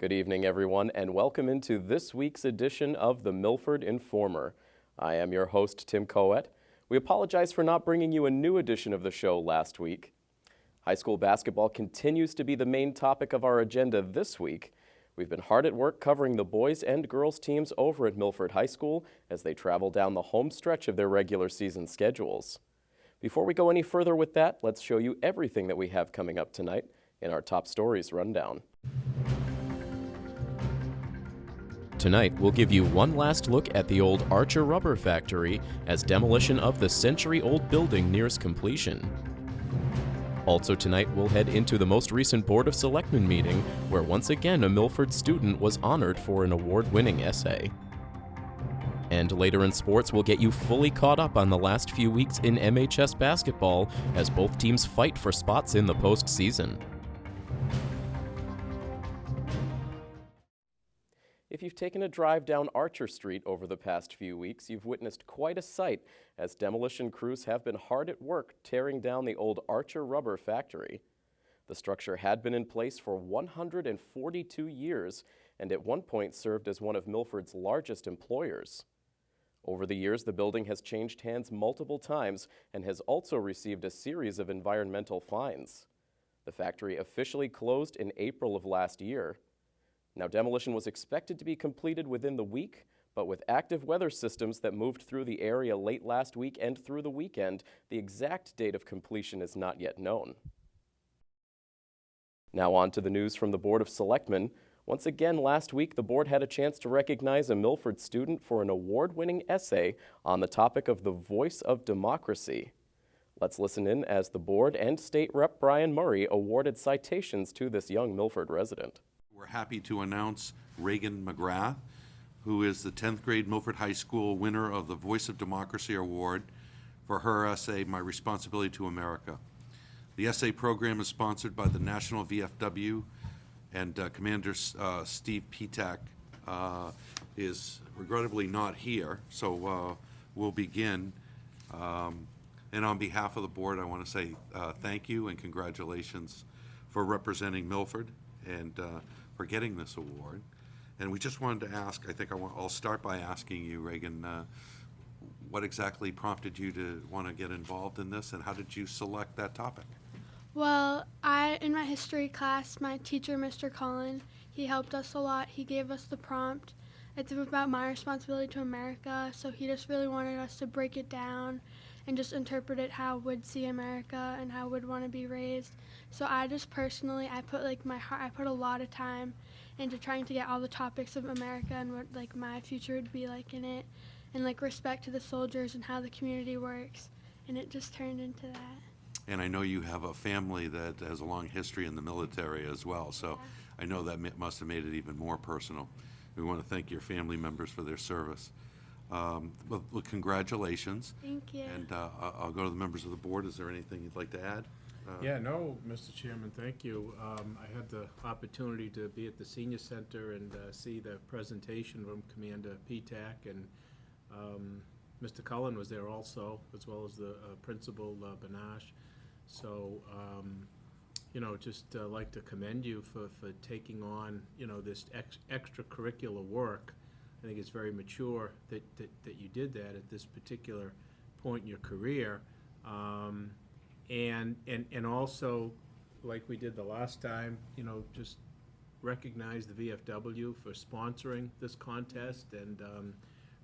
Good evening, everyone, and welcome into this week's edition of the Milford Informer. I am your host, Tim Coet. We apologize for not bringing you a new edition of the show last week. High school basketball continues to be the main topic of our agenda this week. We've been hard at work covering the boys and girls teams over at Milford High School as they travel down the home stretch of their regular season schedules. Before we go any further with that, let's show you everything that we have coming up tonight in our top stories rundown. Tonight, we'll give you one last look at the old Archer Rubber Factory as demolition of the century-old building nears completion. Also tonight, we'll head into the most recent Board of Selectmen meeting, where once again a Milford student was honored for an award-winning essay. And later in sports, we'll get you fully caught up on the last few weeks in MHS Basketball as both teams fight for spots in the postseason. If you've taken a drive down Archer Street over the past few weeks, you've witnessed quite a sight as demolition crews have been hard at work tearing down the old Archer Rubber Factory. The structure had been in place for 142 years and at one point served as one of Milford's largest employers. Over the years, the building has changed hands multiple times and has also received a series of environmental fines. The factory officially closed in April of last year. Now, demolition was expected to be completed within the week, but with active weather systems that moved through the area late last week and through the weekend, the exact date of completion is not yet known. Now on to the news from the Board of Selectmen. Once again, last week, the board had a chance to recognize a Milford student for an award-winning essay on the topic of the voice of democracy. Let's listen in as the board and State Rep Brian Murray awarded citations to this young Milford resident. We're happy to announce Reagan McGrath, who is the 10th grade Milford High School winner of the Voice of Democracy Award for her essay, My Responsibility to America. The essay program is sponsored by the National VFW, and Commander Steve Petak is regrettably not here, so we'll begin. And on behalf of the board, I want to say thank you and congratulations for representing Milford and for getting this award. And we just wanted to ask, I'll start by asking you, Reagan, what exactly prompted you to want to get involved in this, and how did you select that topic? Well, in my history class, my teacher, Mr. Cullen, he helped us a lot. He gave us the prompt. It's about my responsibility to America, so he just really wanted us to break it down and just interpret it how we'd see America and how we'd want to be raised. So I just personally, I put a lot of time into trying to get all the topics of America and what my future would be like in it, and respect to the soldiers and how the community works, and it just turned into that. And I know you have a family that has a long history in the military as well, so yeah. I know that must have made it even more personal. We want to thank your family members for their service. Well, congratulations. Thank you. And I'll go to the members of the board. Is there anything you'd like to add? No, Mr. Chairman, thank you. I had the opportunity to be at the Senior Center and see the presentation from Commander Petak, and Mr. Cullen was there also, as well as the Principal Banash. So, just like to commend you for taking on, this extracurricular work. I think it's very mature that you did that at this particular point in your career. And also, like we did the last time, just recognize the VFW for sponsoring this contest and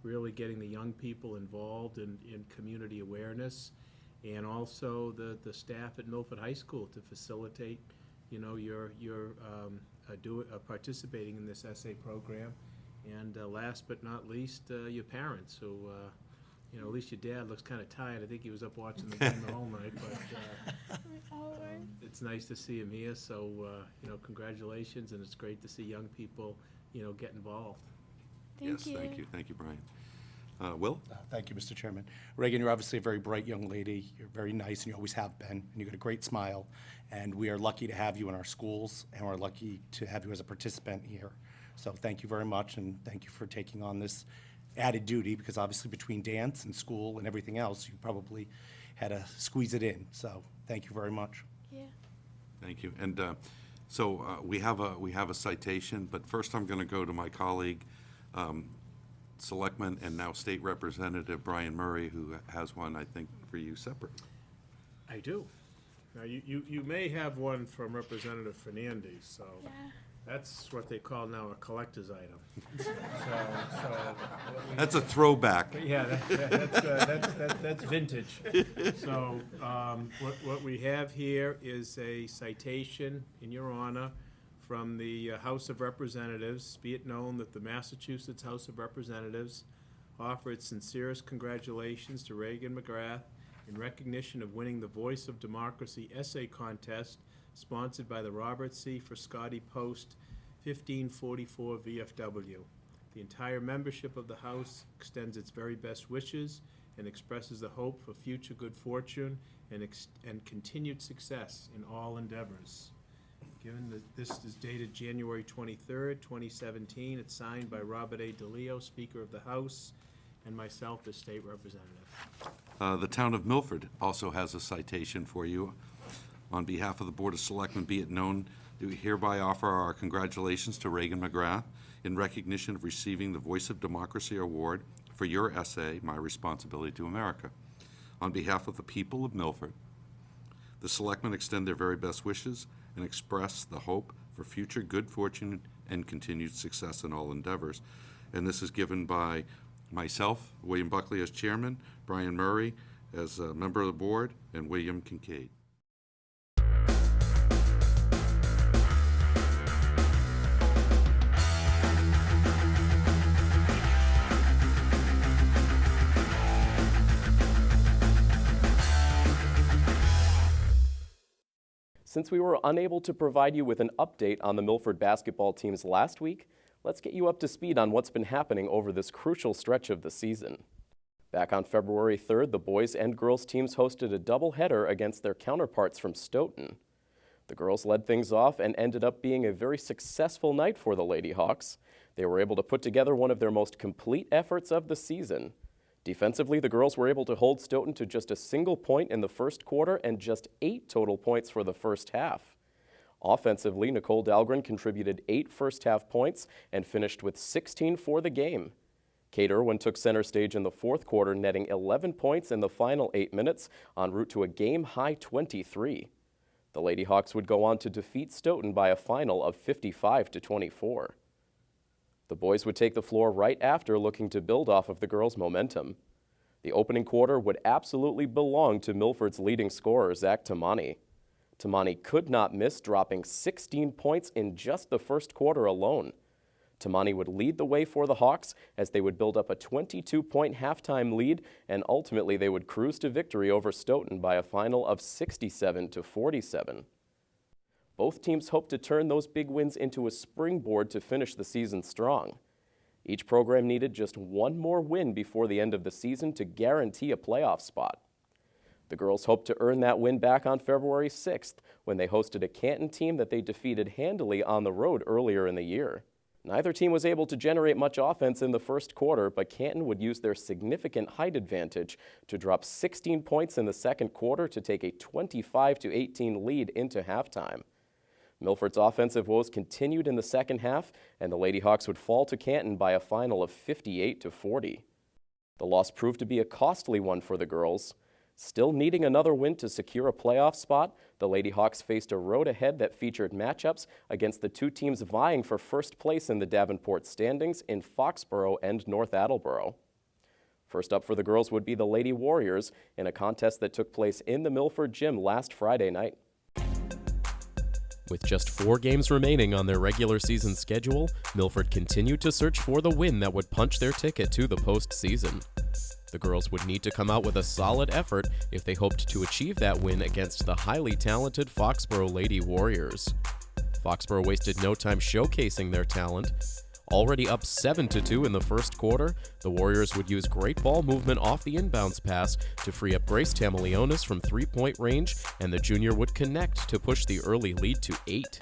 really getting the young people involved in community awareness, and also the staff at Milford High School to facilitate, your participating in this essay program. And last but not least, your parents, who, at least your dad looks kind of tired. I think he was up watching the game the whole night, but it's nice to see him here. So, congratulations, and it's great to see young people, get involved. Thank you. Thank you, Brian. Will? Thank you, Mr. Chairman. Reagan, you're obviously a very bright young lady. You're very nice, and you always have been, and you've got a great smile. And we are lucky to have you in our schools, and we're lucky to have you as a participant here. So thank you very much, and thank you for taking on this added duty, because obviously between dance and school and everything else, you probably had to squeeze it in. So thank you very much. Yeah. Thank you. And So we have a citation, but first I'm going to go to my colleague, Selectman and now State Representative Brian Murray, who has one, I think, for you separate. I do. Now, you may have one from Representative Fernandez, so that's what they call now a collector's item. That's a throwback. Yeah, that's vintage. So what we have here is a citation in your honor from the House of Representatives. Be it known that the Massachusetts House of Representatives offer its sincerest congratulations to Reagan McGrath in recognition of winning the Voice of Democracy essay contest sponsored by the Robert C. Frescotti Post 1544 VFW. The entire membership of the House extends its very best wishes and expresses the hope for future good fortune and continued success in all endeavors. Given that this is dated January 23rd, 2017, it's signed by Robert A. DeLeo, Speaker of the House, and myself as State Representative. The town of Milford also has a citation for you. On behalf of the Board of Selectmen, be it known that we hereby offer our congratulations to Reagan McGrath in recognition of receiving the Voice of Democracy Award for your essay, My Responsibility to America. On behalf of the people of Milford, the Selectmen extend their very best wishes and express the hope for future good fortune and continued success in all endeavors. And this is given by myself, William Buckley as chairman, Brian Murray as a member of the board, and William Kincaid. Since we were unable to provide you with an update on the Milford basketball teams last week, let's get you up to speed on what's been happening over this crucial stretch of the season. Back on February 3rd, the boys and girls teams hosted a doubleheader against their counterparts from Stoughton. The girls led things off and ended up being a very successful night for the Lady Hawks. They were able to put together one of their most complete efforts of the season. Defensively, the girls were able to hold Stoughton to just a single point in the first quarter and just 8 total points for the first half. Offensively, Nicole DAHLGREN contributed 8 first-half points and finished with 16 for the game. Kate Irwin took center stage in the fourth quarter, netting 11 points in the final 8 minutes, en route to a game-high 23. The Lady Hawks would go on to defeat Stoughton by a final of 55-24. The boys would take the floor right after, looking to build off of the girls' momentum. The opening quarter would absolutely belong to Milford's leading scorer, Zach Tamani. Tamani could not miss, dropping 16 points in just the first quarter alone. Tamani would lead the way for the Hawks as they would build up a 22-point halftime lead, and ultimately they would cruise to victory over Stoughton by a final of 67-47. Both teams hope to turn those big wins into a springboard to finish the season strong. Each program needed just one more win before the end of the season to guarantee a playoff spot. The girls hope to earn that win back on February 6th when they hosted a Canton team that they defeated handily on the road earlier in the year. Neither team was able to generate much offense in the first quarter, but Canton would use their significant height advantage to drop 16 points in the second quarter to take a 25-18 lead into halftime. Milford's offensive woes continued in the second half, and the Lady Hawks would fall to Canton by a final of 58-40. The loss proved to be a costly one for the girls. Still needing another win to secure a playoff spot, the Lady Hawks faced a road ahead that featured matchups against the two teams vying for first place in the Davenport standings in Foxboro and North Attleboro. First up for the girls would be the Lady Warriors in a contest that took place in the Milford Gym last Friday night. With just 4 games remaining on their regular season schedule, Milford continued to search for the win that would punch their ticket to the postseason. The girls would need to come out with a solid effort if they hoped to achieve that win against the highly talented Foxboro Lady Warriors. Foxboro wasted no time showcasing their talent. Already up 7-2 in the first quarter, the Warriors would use great ball movement off the inbounds pass to free up Grace Tamaleonis from 3-point range, and the junior would connect to push the early lead to 8.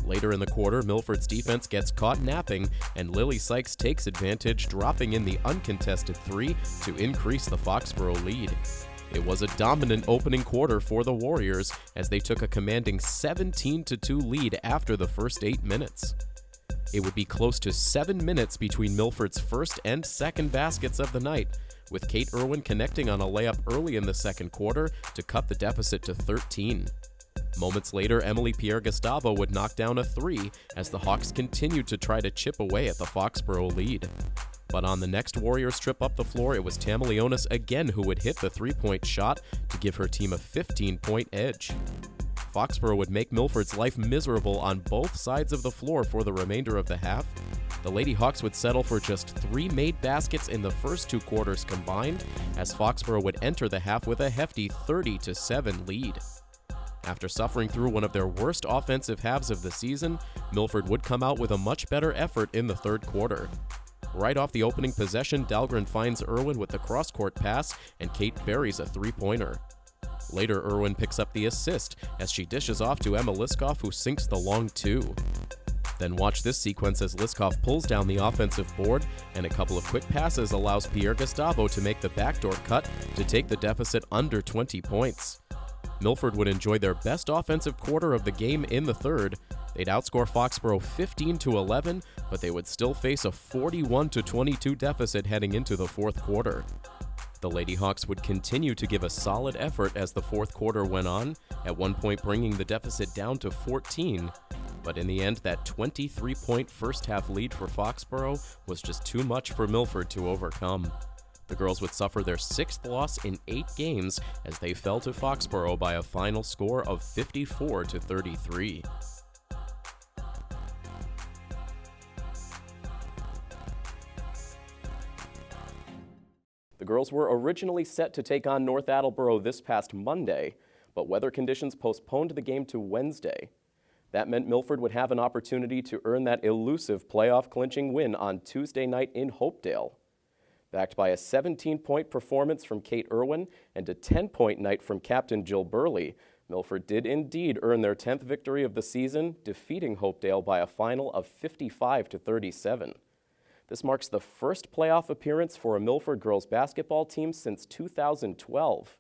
Later in the quarter, Milford's defense gets caught napping, and Lily Sykes takes advantage, dropping in the uncontested 3 to increase the Foxboro lead. It was a dominant opening quarter for the Warriors as they took a commanding 17-2 lead after the first 8 minutes. It would be close to 7 minutes between Milford's first and second baskets of the night, with Kate Irwin connecting on a layup early in the second quarter to cut the deficit to 13. Moments later, Emily Pierre-Gustavo would knock down a 3 as the Hawks continued to try to chip away at the Foxboro lead. But on the next Warriors trip up the floor, it was Tamaleonis again who would hit the three-point shot to give her team a 15-point edge. Foxboro would make Milford's life miserable on both sides of the floor for the remainder of the half. The Lady Hawks would settle for just 3 made baskets in the first 2 quarters combined, as Foxboro would enter the half with a hefty 30-7 lead. After suffering through one of their worst offensive halves of the season, Milford would come out with a much better effort in the third quarter. Right off the opening possession, Dahlgren finds Irwin with the cross-court pass, and Kate buries a three-pointer. Later, Irwin picks up the assist as she dishes off to Emma Liskoff, who sinks the long 2. Then watch this sequence as Liskoff pulls down the offensive board, and a couple of quick passes allows Pierre-Gustavo to make the backdoor cut to take the deficit under 20 points. Milford would enjoy their best offensive quarter of the game in the third. They'd outscore Foxboro 15-11, but they would still face a 41-22 deficit heading into the fourth quarter. The Lady Hawks would continue to give a solid effort as the fourth quarter went on, at one point bringing the deficit down to 14. But in the end, that 23-point first-half lead for Foxboro was just too much for Milford to overcome. The girls would suffer their 6th loss in 8 games as they fell to Foxboro by a final score of 54-33. The girls were originally set to take on North Attleboro this past Monday, but weather conditions postponed the game to Wednesday. That meant Milford would have an opportunity to earn that elusive playoff-clinching win on Tuesday night in Hopedale. Backed by a 17-point performance from Kate Irwin and a 10-point night from Captain Jill Burley, Milford did indeed earn their 10th victory of the season, defeating Hopedale by a final of 55-37. This marks the first playoff appearance for a Milford girls basketball team since 2012.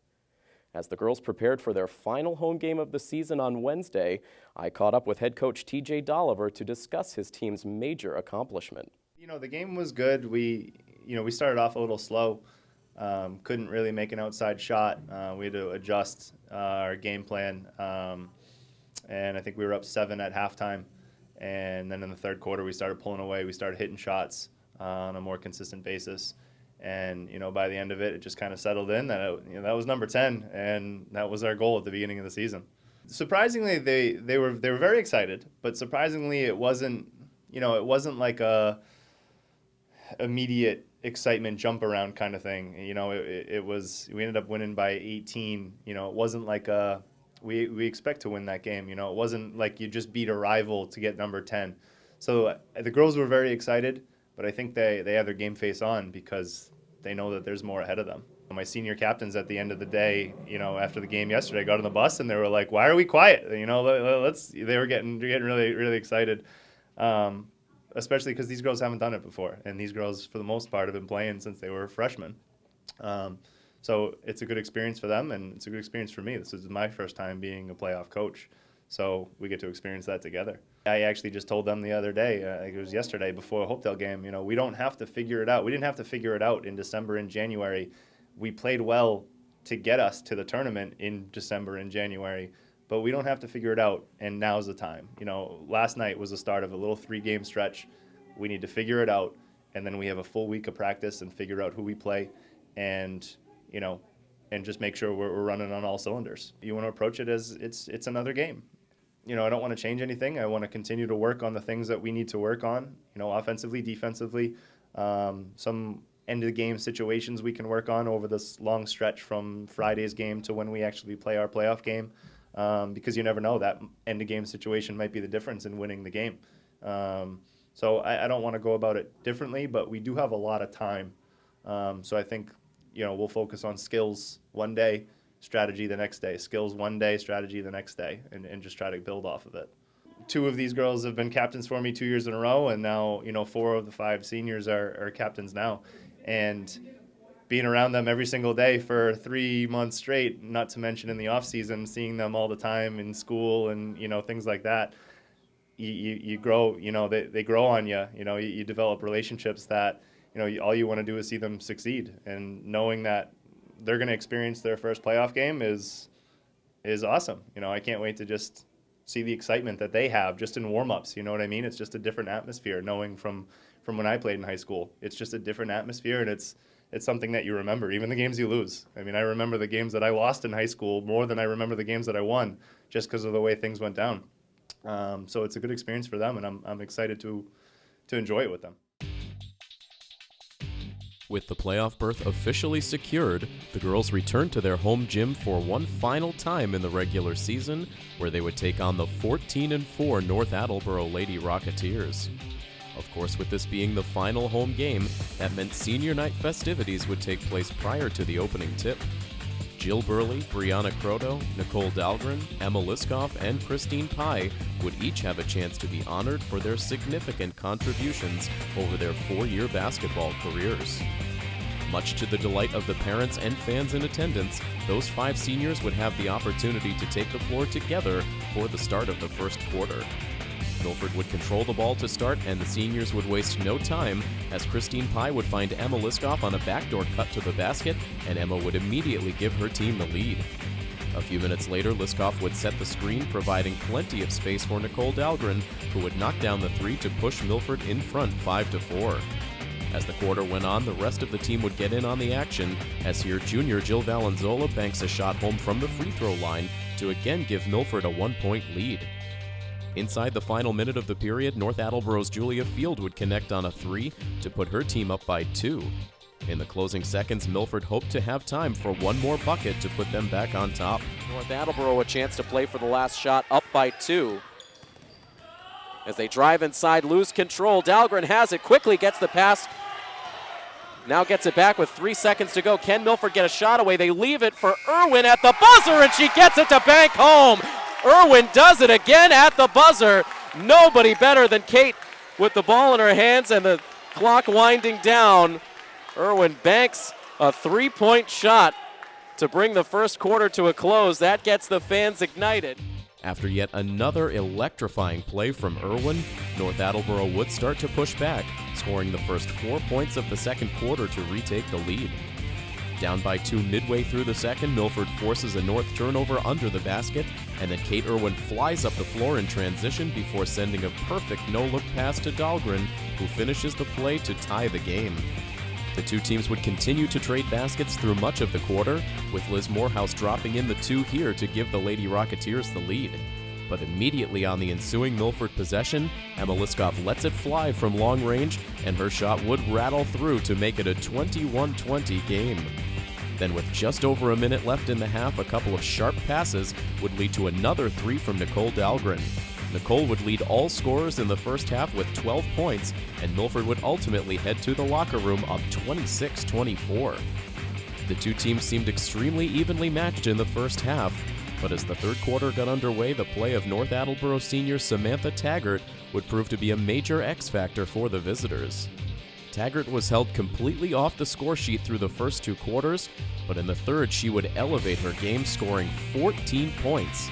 As the girls prepared for their final home game of the season on Wednesday, I caught up with head coach TJ Dolliver to discuss his team's major accomplishment. You know, the game was good. We started off a little slow. Couldn't really make an outside shot. We had to adjust our game plan. And I think we were up 7 at halftime. And then in the third quarter, we started pulling away. We started hitting shots on a more consistent basis. And, by the end of it, it just kind of settled in that, that was number 10. And that was our goal at the beginning of the season. Surprisingly, they were very excited. But surprisingly, it wasn't like a immediate excitement jump around kind of thing. It was, we ended up winning by 18. It wasn't like we expect to win that game. It wasn't like you just beat a rival to get number 10. So the girls were very excited, but I think they have their game face on because they know that there's more ahead of them. My senior captains at the end of the day, after the game yesterday, got on the bus and they were like, "Why are we quiet?" They were getting really, really excited. Especially because these girls haven't done it before. And these girls, for the most part, have been playing since they were freshmen. So it's a good experience for them, and it's a good experience for me. This is my first time being a playoff coach. So we get to experience that together. I actually just told them the other day, it was yesterday before a Hopedale game, we don't have to figure it out. We didn't have to figure it out in December and January. We played well to get us to the tournament in December and January. But we don't have to figure it out, and now's the time. Last night was the start of a little 3-game stretch. We need to figure it out, and then we have a full week of practice and figure out who we play, and just make sure we're running on all cylinders. You want to approach it as it's another game. I don't want to change anything. I want to continue to work on the things that we need to work on, offensively, defensively, some end-of-the-game situations we can work on over this long stretch from Friday's game to when we actually play our playoff game. Because you never know, that end-of-game situation might be the difference in winning the game. So I don't want to go about it differently, but we do have a lot of time. So I think, we'll focus on skills one day, strategy the next day. Skills one day, strategy the next day, and just try to build off of it. 2 of these girls have been captains for me 2 years in a row, and now, 4 of the 5 seniors are captains now. And being around them every single day for 3 months straight, not to mention in the off season, seeing them all the time in school and, things like that, you grow, they grow on you, you develop relationships that, all you want to do is see them succeed. And knowing that they're going to experience their first playoff game is awesome. I can't wait to just see the excitement that they have just in warm-ups. You know what I mean? It's just a different atmosphere, knowing from when I played in high school. It's just a different atmosphere, and it's something that you remember, even the games you lose. I mean, I remember the games that I lost in high school more than I remember the games that I won, just because of the way things went down. So it's a good experience for them, and I'm excited to enjoy it with them. With the playoff berth officially secured, the girls returned to their home gym for one final time in the regular season, where they would take on the 14-4 North Attleboro Lady Rocketeers. Of course, with this being the final home game, that meant senior night festivities would take place prior to the opening tip. Jill Burley, Brianna Croto, Nicole Dahlgren, Emma Liskoff, and Christine Pye would each have a chance to be honored for their significant contributions over their 4-year basketball careers. Much to the delight of the parents and fans in attendance, those 5 seniors would have the opportunity to take the floor together for the start of the first quarter. Milford would control the ball to start, and the seniors would waste no time, as Christine Pye would find Emma Liskoff on a backdoor cut to the basket, and Emma would immediately give her team the lead. A few minutes later, Liskoff would set the screen, providing plenty of space for Nicole Dahlgren, who would knock down the 3 to push Milford in front 5-4. As the quarter went on, the rest of the team would get in on the action, as here junior Jill Valenzola banks a shot home from the free throw line to again give Milford a 1-point lead. Inside the final minute of the period, North Attleboro's Julia Field would connect on a 3 to put her team up by 2. In the closing seconds, Milford hoped to have time for one more bucket to put them back on top. North Attleboro a chance to play for the last shot, up by 2. As they drive inside, lose control. Dahlgren has it, quickly gets the pass. Now gets it back with 3 seconds to go. Can Milford get a shot away? They leave it for Irwin at the buzzer, and she gets it to bank home. Irwin does it again at the buzzer. Nobody better than Kate with the ball in her hands and the clock winding down. Irwin banks a 3-point shot to bring the first quarter to a close. That gets the fans ignited. After yet another electrifying play from Irwin, North Attleboro would start to push back, scoring the first 4 points of the second quarter to retake the lead. Down by 2 midway through the second, Milford forces a North turnover under the basket, and then Kate Irwin flies up the floor in transition before sending a perfect no-look pass to Dahlgren, who finishes the play to tie the game. The two teams would continue to trade baskets through much of the quarter, with Liz Morehouse dropping in the 2 here to give the Lady Rocketeers the lead. But immediately on the ensuing Milford possession, Emma Liskoff lets it fly from long range, and her shot would rattle through to make it a 21-20 game. Then with just over a minute left in the half, a couple of sharp passes would lead to another 3 from Nicole Dahlgren. Nicole would lead all scorers in the first half with 12 points, and Milford would ultimately head to the locker room up 26-24. The two teams seemed extremely evenly matched in the first half, but as the third quarter got underway, the play of North Attleboro senior Samantha Taggart would prove to be a major X factor for the visitors. Taggart was held completely off the score sheet through the first 2 quarters, but in the third she would elevate her game, scoring 14 points.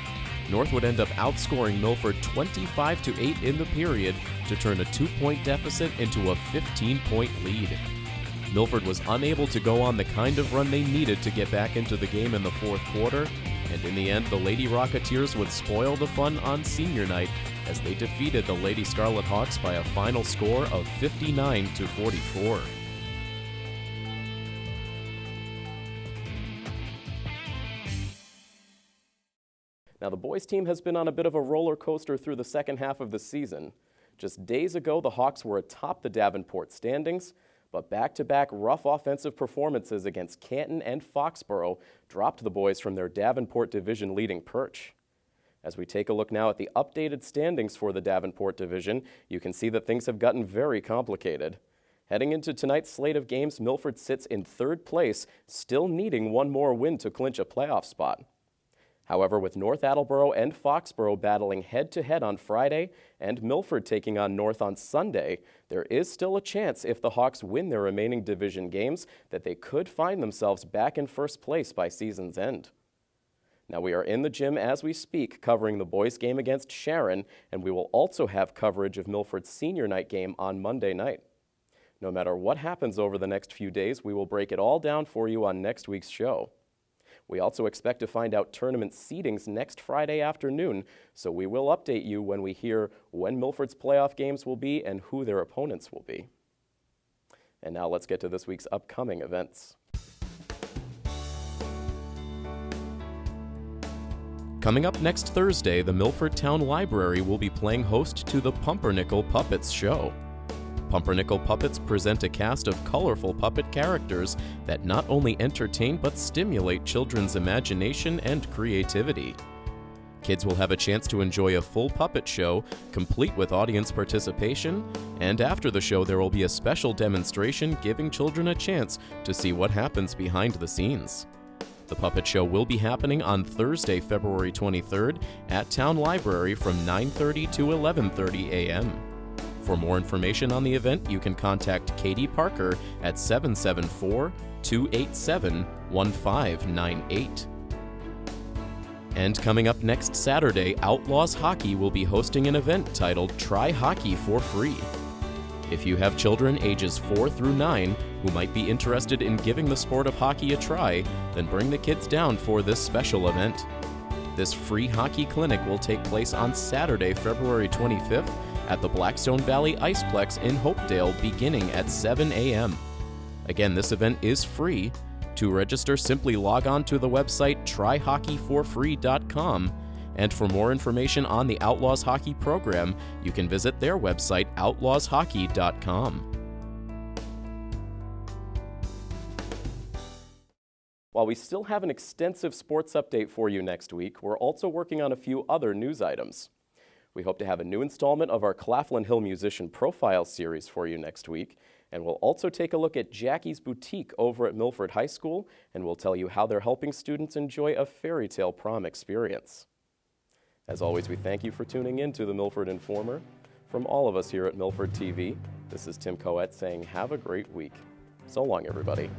North would end up outscoring Milford 25-8 in the period to turn a 2-point deficit into a 15-point lead. Milford was unable to go on the kind of run they needed to get back into the game in the fourth quarter, and in the end, the Lady Rocketeers would spoil the fun on senior night as they defeated the Lady Scarlet Hawks by a final score of 59-44. Now, the boys' team has been on a bit of a roller coaster through the second half of the season. Just days ago, the Hawks were atop the Davenport standings, but back-to-back rough offensive performances against Canton and Foxboro dropped the boys from their Davenport division leading perch. As we take a look now at the updated standings for the Davenport division, you can see that things have gotten very complicated. Heading into tonight's slate of games, Milford sits in third place, still needing one more win to clinch a playoff spot. However, with North Attleboro and Foxboro battling head-to-head on Friday and Milford taking on North on Sunday, there is still a chance if the Hawks win their remaining division games that they could find themselves back in first place by season's end. Now, we are in the gym as we speak covering the boys' game against Sharon, and we will also have coverage of Milford's senior night game on Monday night. No matter what happens over the next few days, we will break it all down for you on next week's show. We also expect to find out tournament seedings next Friday afternoon, so we will update you when we hear when Milford's playoff games will be and who their opponents will be. And now let's get to this week's upcoming events. Coming up next Thursday, the Milford Town Library will be playing host to the Pumpernickel Puppets show. Pumpernickel Puppets present a cast of colorful puppet characters that not only entertain but stimulate children's imagination and creativity. Kids will have a chance to enjoy a full puppet show, complete with audience participation, and after the show there will be a special demonstration giving children a chance to see what happens behind the scenes. The puppet show will be happening on Thursday, February 23rd at Town Library from 9:30 to 11:30 a.m. For more information on the event, you can contact Katie Parker at 774-287-1598. And coming up next Saturday, Outlaws Hockey will be hosting an event titled Try Hockey for Free. If you have children ages 4 through 9 who might be interested in giving the sport of hockey a try, then bring the kids down for this special event. This free hockey clinic will take place on Saturday, February 25th at the Blackstone Valley Iceplex in Hopedale beginning at 7 a.m. Again, this event is free. To register, simply log on to the website tryhockeyforfree.com, and for more information on the Outlaws Hockey program, you can visit their website outlawshockey.com. While we still have an extensive sports update for you next week, we're also working on a few other news items. We hope to have a new installment of our Claflin Hill Musician Profile series for you next week, and we'll also take a look at Jackie's Boutique over at Milford High School, and we'll tell you how they're helping students enjoy a fairy tale prom experience. As always, we thank you for tuning in to the Milford Informer. From all of us here at Milford TV, this is Tim Coette saying have a great week. So long, everybody.